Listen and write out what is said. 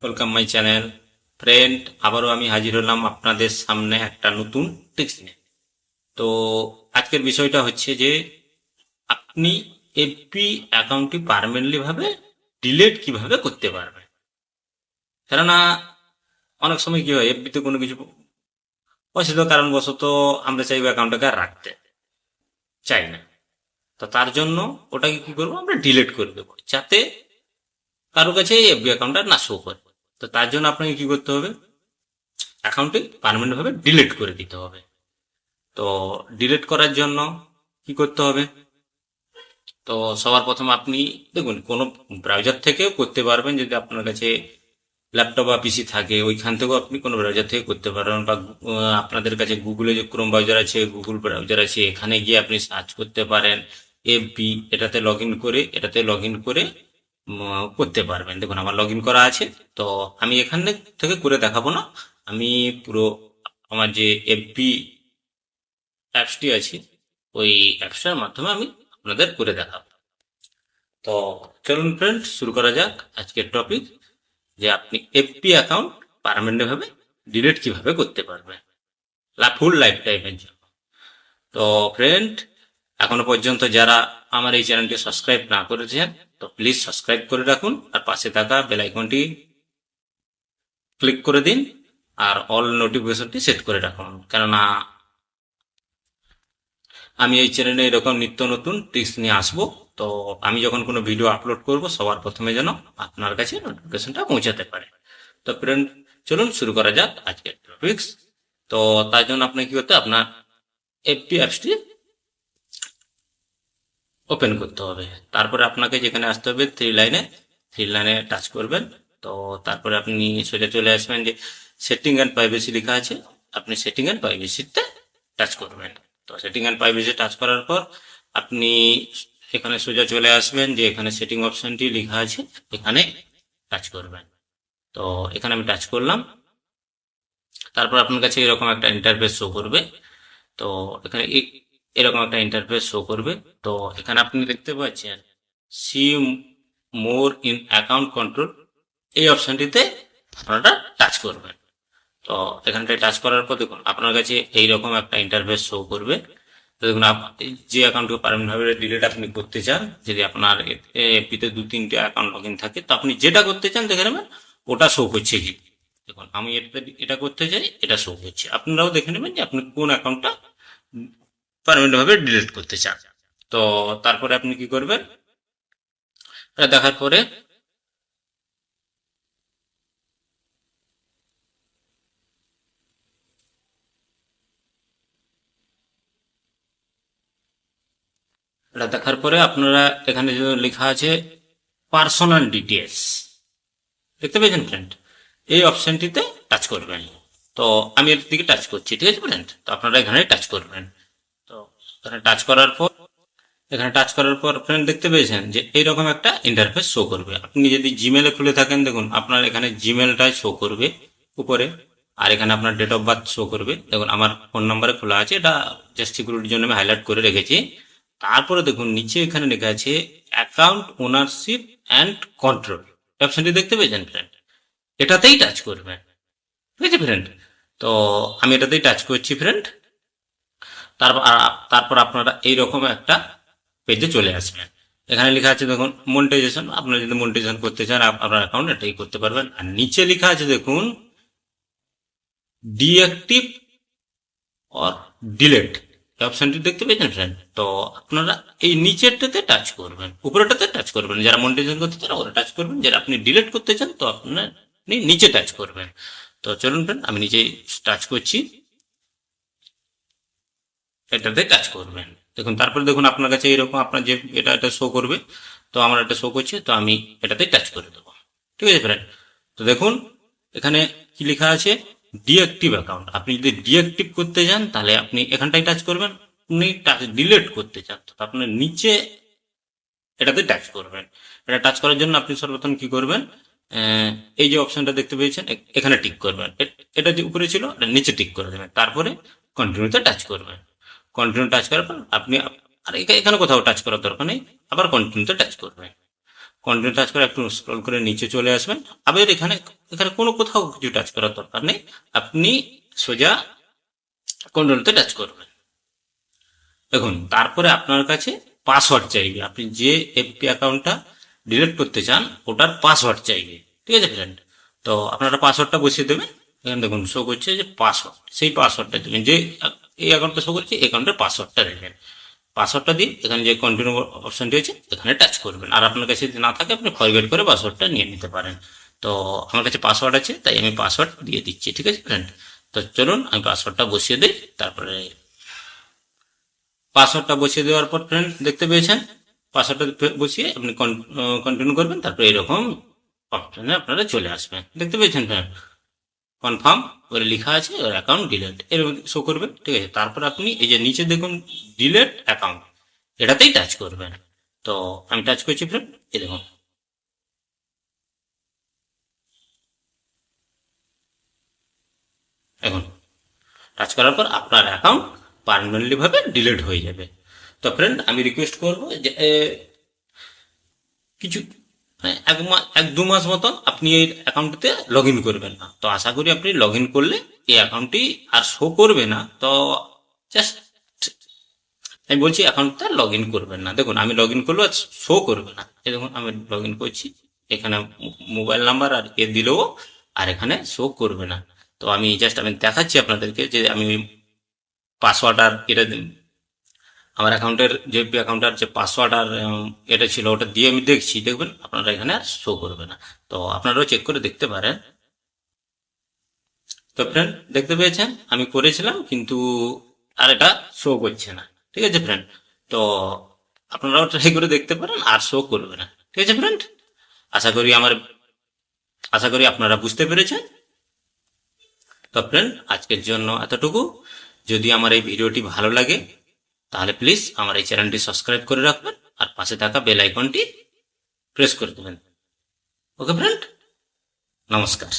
Welcome my channel friend. আবারও আমি হাজির হলাম আপনাদের সামনে একটা নতুন টিপস নিয়ে। তো আজকের বিষয়টা হচ্ছে যে আপনি এফবি অ্যাকাউন্টটি পার্মানেন্টলি ভাবে ডিলিট কিভাবে করতে পারবেন। কেননা অনেক সময় কি হয়, এফবিতে কোনো কিছু অবশ্যই কারণবশত আমরা চাইবো অ্যাকাউন্টটাকে আর রাখতে চাই না। তো তার জন্য ওটাকে কি করবো, আমরা ডিলিট করে দেবো যাতে কারো কাছে এফবি অ্যাকাউন্টটা না শো করে। তো তার জন্য আপনাকে কি করতে হবে, অ্যাকাউন্টটি পার্মানেন্ট ভাবে ডিলিট করে দিতে হবে। তো ডিলিট করার জন্য কি করতে হবে, তো সবার প্রথম আপনি দেখুন কোনো ব্রাউজার থেকেও করতে পারবেন। যদি আপনার কাছে ল্যাপটপ বা পিসি থাকে ওইখান থেকেও আপনি কোনো ব্রাউজার থেকে করতে পারবেন, বা আপনাদের কাছে গুগলে যে ক্রোম ব্রাউজার আছে, গুগল ব্রাউজার আছে, এখানে গিয়ে আপনি সার্চ করতে পারেন এফবি, এটাতে লগ ইন করে করতে পারবেন। দেখুন আমার লগ ইন করা আছে, তো আমি এখান থেকে করে দেখাবো না, আমি পুরো আমার যে এফবি অ্যাপসটি আছে ওই অ্যাপসটার মাধ্যমে আমি আপনাদের করে দেখাবো। তো চলুন ফ্রেন্ড, শুরু করা যাক আজকের টপিক, যে আপনি এফবি অ্যাকাউন্ট পার্মানেন্ট ভাবে ডিলিট কিভাবে করতে পারবেন ফুল লাইফ টাইমের জন্য। তো ফ্রেন্ড, এখনো পর্যন্ত যারা আমার এই চ্যানেলটি সাবস্ক্রাইব না করেছেন তো প্লিজ সাবস্ক্রাইব করে রাখুন, আর পাশে থাকা বেল আইকনটি ক্লিক করে দিন, আর অল নোটিফিকেশনটি সেট করে রাখুন। কেননা আমি এই চ্যানেলে এরকম নিত্য নতুন টিপস নিয়ে আসবো। তো আমি যখন কোনো ভিডিও আপলোড করব সবার প্রথমে যেন আপনার কাছে নোটিফিকেশনটা পৌঁছাতে পারে। তো ফ্রেন্ড, চলুন শুরু করা যাক আজকের টপিকস। তো তার জন্য আপনাকে কি করতে হবে, আপনার এফবি অ্যাপসটি ওপেন করতে হবে। তারপরে আপনাকে যেখানে আসতে হবে থ্রি লাইনে টাচ করবেন। তো তারপরে আপনি সোজা চলে আসবেন যে সেটিং অ্যান্ড প্রাইভেসি লেখা আছে, আপনি সেটিং অ্যান্ড প্রাইভেসিতে টাচ করবেন। তো সেটিং অ্যান্ড প্রাইভেসি টাচ করার পর আপনি এখানে সোজা চলে আসবেন, যে এখানে সেটিং অপশনটি লেখা আছে এখানে টাচ করবেন। তো এখানে আমি টাচ করলাম। তারপর আপনার কাছে এরকম একটা ইন্টারফেস শো করবে। তো এখানে এরকম একটা ইন্টারফেস শো করবে। তো এখানে আপনি দেখতে পাচ্ছেন see more in account control, এই অপশনটিতে আপনারা টাচ করবেন। তো এখানটায় টাচ করার পর দেখুন আপনার কাছে এইরকম একটা ইন্টারফেস শো করবে। তো দেখুন যে অ্যাকাউন্টকে পারমানেন্ট ভাবে ডিলিট আপনি করতে চান, যদি আপনার এফবিতে 2-3টে অ্যাকাউন্ট লগ ইন থাকে, তো আপনি যেটা করতে চান দেখে নেবেন ওটা শো করছে কি। দেখুন আমি এটা করতে চাই, এটা শো করছে। আপনারাও দেখে নেবেন যে আপনি কোন অ্যাকাউন্টটা পারমানেন্ট ভাবে ডিলিট করতে চান। তো তারপরে আপনি কি করবেন, এটা দেখার পরে আপনারা এখানে যে লেখা আছে পার্সোনাল ডিটেলস, দেখতে পেয়েছেন ফ্রেন্ড, এই অপশনটিতে টাচ করবেন। তো আমি এর দিকে টাচ করছি, ঠিক আছে ফ্রেন্ড। তো আপনারা এখানে টাচ করবেন। তো এখানে টাচ করার পর ফ্রেন্ড দেখতে পেয়েছেন যে এইরকম একটা ইন্টারফেস শো করবে। আপনি যদি জিমেলে খুলে থাকেন, দেখুন আপনার এখানে জিমেলটাই শো করবে উপরে, আর এখানে আপনার ডেট অফ বার্থ শো করবে। দেখুন আমার ফোন নাম্বারে খোলা আছে, এটা জাস্ট সিকিউরিটির জন্য আমি হাইলাইট করে রেখেছি। তারপরে দেখুন নিচে এখানে লেখা আছে অ্যাকাউন্ট ওনারশিপ অ্যান্ড কন্ট্রোল, অপশনটি দেখতে পেয়েছেন ফ্রেন্ড, এটাতেই টাচ করবেন, ঠিক আছে ফ্রেন্ড। তো আমি এটাতেই টাচ করছি ফ্রেন্ড। তারপর তারপর আপনারা এইরকম একটা পেজে চলে আসবেন। এখানে লেখা আছে দেখুন মনিটাইজেশন, আপনারা যদি মনিটাইজেশন করতে চান আপনার অ্যাকাউন্ট এটাই করতে পারবেন। আর নিচে লেখা আছে দেখুন ডিঅ্যাক্টিভ অর ডিলেট, অপশনটি দেখতে পেয়েছেন ফ্রেন্ড। তো আপনারা এই নিচেরটাতে টাচ করবেন, উপরেটাতে টাচ করবেন। যারা মনিটাইজেশন করতে চান ওরা টাচ করবেন, যারা আপনি ডিলেট করতে চান তো আপনার নিচে টাচ করবেন। তো চলুন ফ্রেন্ড, আমি নিচে টাচ করছি, এটাতে টাচ করবেন। দেখুন তারপরে দেখুন আপনার কাছে এরকম আপনার যে এটা শো করবে। তো আমার এটা শো করছে, তো আমি এটাতে টাচ করে দেবো, ঠিক আছে ফ্রেন্ড। তো দেখুন এখানে কি লেখা আছে ডিঅ্যাক্টিভ অ্যাকাউন্ট, আপনি যদি ডিঅ্যাক্টিভ করতে চান তাহলে আপনি এখানটাই টাচ করবেন। আপনি ডিলিট করতে চান তো আপনার নিচে এটাতে টাচ করবেন। এটা টাচ করার জন্য আপনি সর্বপ্রথম কি করবেন, এই যে অপশনটা দেখতে পেয়েছেন এখানে টিক করবেন। এটা যে উপরে ছিল এটা নিচে টিক করে দেবেন, তারপরে কন্টিনিউতে টাচ করবেন। কন্টিনিউ টাচ করার পর আপনি আর এখানে কোথাও টাচ করার দরকার নেই, আবার কন্টিনিউতে টাচ করবেন। কন্টিনিউ টাচ করে একটু স্ক্রল করে নিচে চলে আসবেন। আবার এখানে এখানে কোনো কোথাও কিছু টাচ করার দরকার নেই, আপনি সোজা কন্ট্রোলতে টাচ করবেন। দেখুন তারপরে আপনার কাছে পাসওয়ার্ড চাইবে, আপনি যে এফপি অ্যাকাউন্টটা ডিলিট করতে চান ওটার পাসওয়ার্ড চাইবে, ঠিক আছে ফ্রেন্ড। তো আপনারা পাসওয়ার্ডটা বসিয়ে দেবেন। এখানে দেখুন শো করছে যে পাসওয়ার্ড, সেই পাসওয়ার্ডটা দেবেন, যে এই অ্যাকাউন্টটা শো করছে এই অ্যাকাউন্টের পাসওয়ার্ডটা দেবেন। পাসওয়ার্ডটা দিয়ে এখানে যে কন্টিনিউ অপশনটি আছে এখানে টাচ করবেন। আর আপনার কাছে যদি না থাকে আপনি ফরগেট করে পাসওয়ার্ডটা নিয়ে নিতে পারেন। তো আমার কাছে পাসওয়ার্ড আছে তাই আমি পাসওয়ার্ড দিয়ে দিচ্ছি, ঠিক আছে ফ্রেন্ড। তো চলুন আমি পাসওয়ার্ডটা বসিয়ে দিই। তারপরে পাসওয়ার্ডটা বসিয়ে দেওয়ার পর ফ্রেন্ড দেখতে পেয়েছেন, পাসওয়ার্ডটা বসিয়ে আপনি কন্টিনিউ করবেন। তারপরে এরকম অপশনে আপনারা চলে আসবেন, দেখতে পেয়েছেন ফ্রেন্ড, কনফার্ম করে লেখা আছে, ওর অ্যাকাউন্ট ডিলেট এরকম শো করবে, ঠিক আছে। তারপর আপনি এই যে নিচে দেখুন ডিলেট অ্যাকাউন্ট, এটাতেই টাচ করবেন। তো আমি টাচ করছি ফ্রেন্ড, এই দেখুন এখন টাচ করার পর আপনার অ্যাকাউন্ট পার্মানেন্টলি ভাবে ডিলিট হয়ে যাবে। তো ফ্রেন্ড আমি রিকোয়েস্ট করবো যে কিছু মানে 1-2 মাস মতন আপনি এই অ্যাকাউন্টটিতে লগ ইন করবেন না। তো আশা করি আপনি লগ ইন করলে এই অ্যাকাউন্টটি আর শো করবে না। তো জাস্ট আমি বলছি অ্যাকাউন্টটা লগ ইন করবেন না। দেখুন আমি লগ ইন করলেও শো করবে না, এই দেখুন আমি লগ ইন করছি, এখানে মোবাইল নাম্বার আর দিলেও আর এখানে শো করবে না। তো আমি জাস্ট আমি দেখাচ্ছি আপনাদেরকে যে আমি পাসওয়ার্ড আর এটা আমার অ্যাকাউন্টের যে অ্যাকাউন্টের যে পাসওয়ার্ড আর এটা ছিল ওটা দিয়ে আমি দেখছি, দেখবেন আপনারা এখানে আর শো করবে না। তো আপনারাও চেক করে দেখতে পারেন। তো ফ্রেন্ড দেখতে পেয়েছেন আমি করেছিলাম কিন্তু আর এটা শো করছে না, ঠিক আছে ফ্রেন্ড। তো আপনারাও ট্রাই করে দেখতে পারেন, আর শো করবে না, ঠিক আছে ফ্রেন্ড। আশা করি আশা করি আপনারা বুঝতে পেরেছেন। তো ফ্রেন্ড আজকের জন্য এতটুকু। যদি আমার এই ভিডিওটি ভালো লাগে তাহলে প্লিজ আমার এই চ্যানেলটি সাবস্ক্রাইব করে রাখবেন আর পাশে থাকা বেল আইকনটি প্রেস করে দেবেন। ওকে ফ্রেন্ড, নমস্কার।